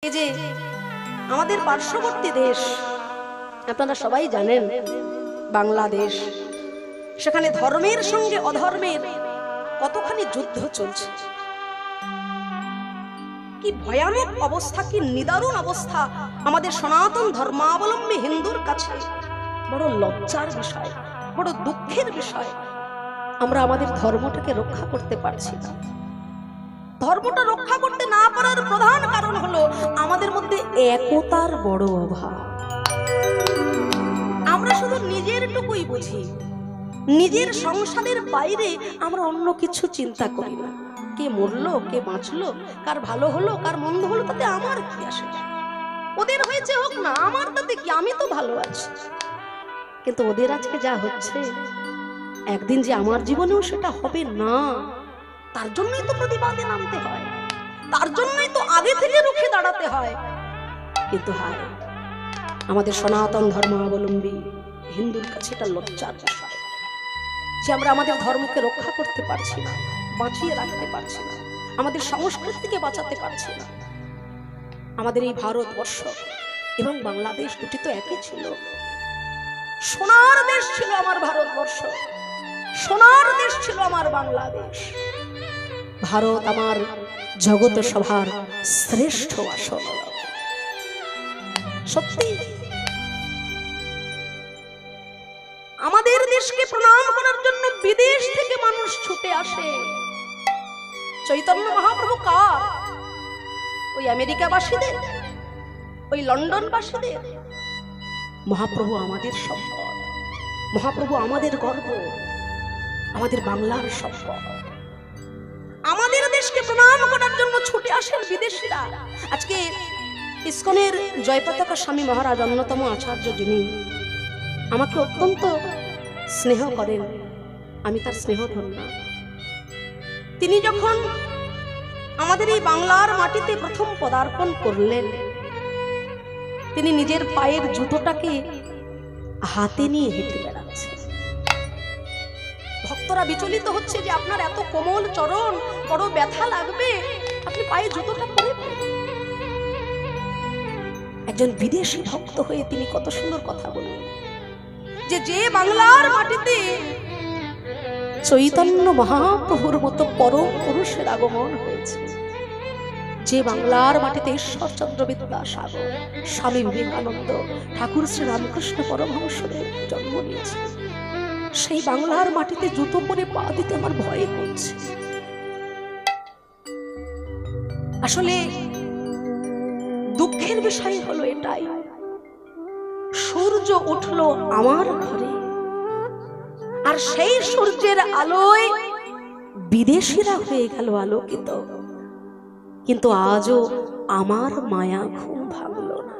এই যে আমাদের পার্শ্ববর্তী দেশ আপনারা সবাই জানেন বাংলাদেশ, সেখানে ধর্মের সঙ্গে অধর্মের কতখানি যুদ্ধ চলছে। কি ভয়ানক অবস্থা, কি নিদারুণ অবস্থা আমাদের সনাতন ধর্মাবলম্বী হিন্দুর কাছে। বড় লজ্জার বিষয়, বড় দুঃখের বিষয়, আমরা আমাদের ধর্মটাকে রক্ষা করতে পারছি না। ধর্মটা রক্ষা করতে না পারার প্রধান কারণ হলো আমাদের মধ্যে একতার বড় অভাব। আমরা শুধু নিজের টুকুই বুঝি, নিজের সংসারের বাইরে আমরা অন্য কিছু চিন্তা করি না। কে মরলো, কে বাঁচলো, কার ভালো হলো, কার মন্দ হলো, তাতে আমার কি আসে যায়? ওদের হয়েছে হোক না, আমার তাতে কি, আমি তো ভালো আছি। কিন্তু ওদের আজকে যা হচ্ছে, একদিন যে আমার জীবনেও সেটা হবে না, তার জন্যই তো প্রতিবাদে নামতে হয়, তার জন্যই তো আগে থেকে রুখে দাঁড়াতে হয়। কিন্তু হায়, আমাদের সনাতন ধর্মাবলম্বী হিন্দুর কাছে এটা লজ্জার বিষয় যে আমরা আমাদের ধর্মকে রক্ষা করতে পারছি না, বাঁচিয়ে রাখতে পারছি না, আমাদের সংস্কৃতিকে বাঁচাতে পারছি না। আমাদের এই ভারতবর্ষ এবং বাংলাদেশ দুটি তো একই ছিল। সোনার দেশ ছিল আমার ভারতবর্ষ, সোনার দেশ ছিল আমার বাংলাদেশ। ভারত আমার জগত সভার শ্রেষ্ঠ আসন। সত্যি আমাদের দেশকে প্রণাম করার জন্য বিদেশ থেকে মানুষ ছুটে আসে। চৈতন্য মহাপ্রভু কার? ওই আমেরিকাবাসীদের, ওই লন্ডনবাসীদের? মহাপ্রভু আমাদের সম্পদ, মহাপ্রভু আমাদের গর্ব, আমাদের বাংলার সম্পদ। আমাদের দেশকে প্রণাম করার জন্য ছুটে আসেন বিদেশিরা। আজকে ইসকনের জয়পতাকা স্বামী মহারাজ, অন্যতম আচার্য, যিনি আমাকে অত্যন্ত স্নেহ করেন, আমি তার স্নেহ ধন্য। তিনি যখন আমাদের এই বাংলার মাটিতে প্রথম পদার্পণ করলেন, তিনি নিজের পায়ের জুতোটাকে হাতে নিয়ে হেঁটে বেড়াচ্ছেন। ভক্তরা বিচলিত হচ্ছে যে আপনার এত কোমল চরণ, বড় ব্যথা লাগবে, আপনি পায়ে জুতোটা পরে। একজন বিদেশি ভক্ত হয়ে তিনি কত সুন্দর কথা বললেন যে যে বাংলার মাটিতে চৈতন্য মহাপ্রভুর মতো পরম পুরুষের আগমন হয়েছে, যে বাংলার মাটিতে ঈশ্বরচন্দ্র বিদ্যাসাগর, স্বামী বিবেকানন্দ, ঠাকুর শ্রী রামকৃষ্ণ পরমহংসদেব জন্ম নিয়েছে, সেই বাংলার মাটিতে জুতো পরে পা দিতে আমার ভয় করছে। আসলে দুঃখের বিষয় হলো এটাই, সূর্য উঠলো আমার ঘরে, আর সেই সূর্যের আলোয় বিদেশিরা হয়ে গেল আলোকিত, কিন্তু আজও আমার মায়া ঘুম ভাঙলো না।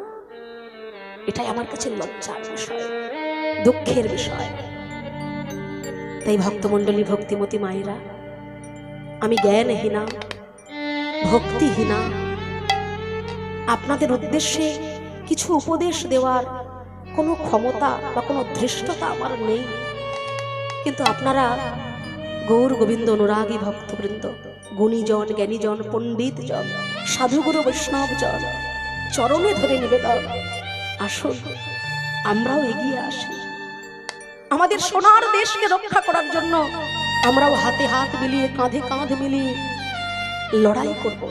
এটাই আমার কাছে লজ্জার বিষয়, দুঃখের বিষয়। তাই ভক্তমণ্ডলী, ভক্তিমতী মায়েরা, আমি জ্ঞানহীনা, ভক্তিহীনা, আপনাদের উদ্দেশ্যে কিছু উপদেশ দেওয়ার কোনো ক্ষমতা বা কোনো ধৃষ্টতা আমার নেই। কিন্তু আপনারা গৌর গোবিন্দ অনুরাগী ভক্তবৃন্দ, গুণীজন, জ্ঞানীজন, পণ্ডিতজন, সাধুগুরু বৈষ্ণবজন, চরণে ধরে নিবেদন, আসুন আমরাও এগিয়ে আসি। আমাদের সোনার দেশকে রক্ষা করার জন্য আমরাও হাতে হাত মিলিয়ে, কাঁধে কাঁধ মিলিয়ে লড়াই করব,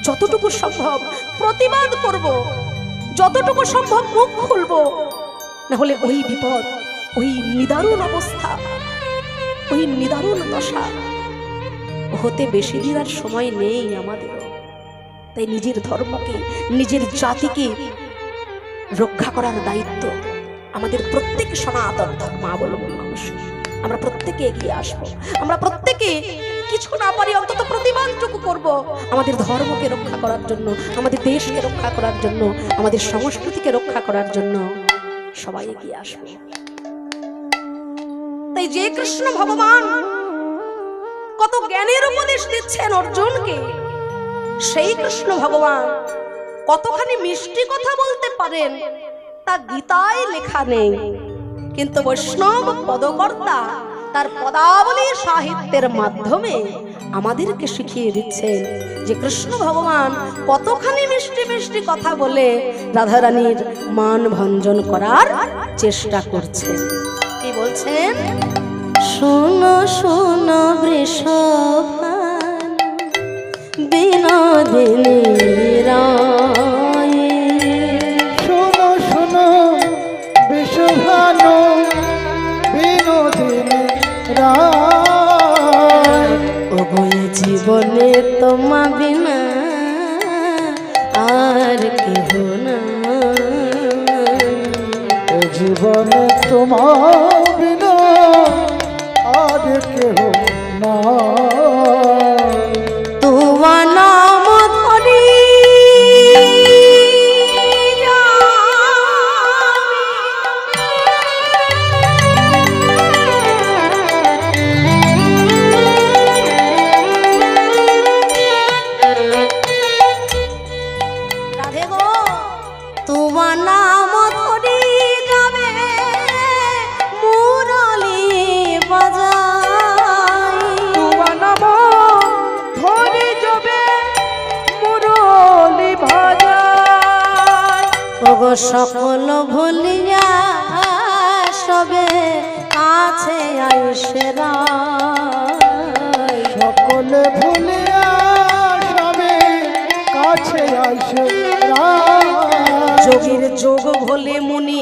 যতটুকু সম্ভব প্রতিবাদ করব, যতটুকু সম্ভব মুখ খুলব। না হলে ওই বিপদ, ওই নিদারুণ অবস্থা, ওই নিদারুণ দশা হতে বেশি দিন আর সময় নেই আমাদের। তাই নিজের ধর্মকে, নিজের জাতিকে রক্ষা করার দায়িত্ব আমাদের প্রত্যেক সনাতন ধর্মাবলম্বী মানুষ। আমরা প্রত্যেকে এগিয়ে আসবো, আমরা প্রত্যেকে কিছু না পারি অন্তত প্রতিবাদটুকু করব আমাদের ধর্মকে রক্ষা করার জন্য, আমাদের দেশকে রক্ষা করার জন্য, আমাদের সংস্কৃতিকে রক্ষা করার জন্য সবাই এগিয়ে আসবে। তাই যে কৃষ্ণ ভগবান কত জ্ঞানের উপদেশ দিচ্ছেন অর্জুনকে, সেই কৃষ্ণ ভগবান কতখানি মিষ্টি কথা বলতে পারেন তা গীতায় লেখা নেই, কিন্তু বৈষ্ণব পদকর্তা তার পদাবলী সাহিত্যের মাধ্যমে আমাদেরকে শিখিয়ে দিচ্ছেন যে কৃষ্ণ ভগবান কতখানি মিষ্টি মিষ্টি কথা বলে রাধারানীর মান ভঞ্জন করার চেষ্টা করছেন। কি বলছেন? শোনো শোনো বৃষভানু বিনোদিনী রায়, শোনো শোনো বৃষভানু বিনোদিনী রায়, ওগো এ জীবনে তোমা বিনা আর কেহ না, এ জীবনে তোমার বিনা আর কেহ না। তোমার নাম ধরি রাধে গো, তোমার নাম ধরি যাবে মুরলি বাজাই, তোমার নাম ধরি যাবে মুরলি বাজায়, ওগো সকল ভুলিয়া সবে আছে আয়ুষেরা, সকলে ভুলিয়া সবে কাছে আসে যোগীর যোগ ভোলে মুনি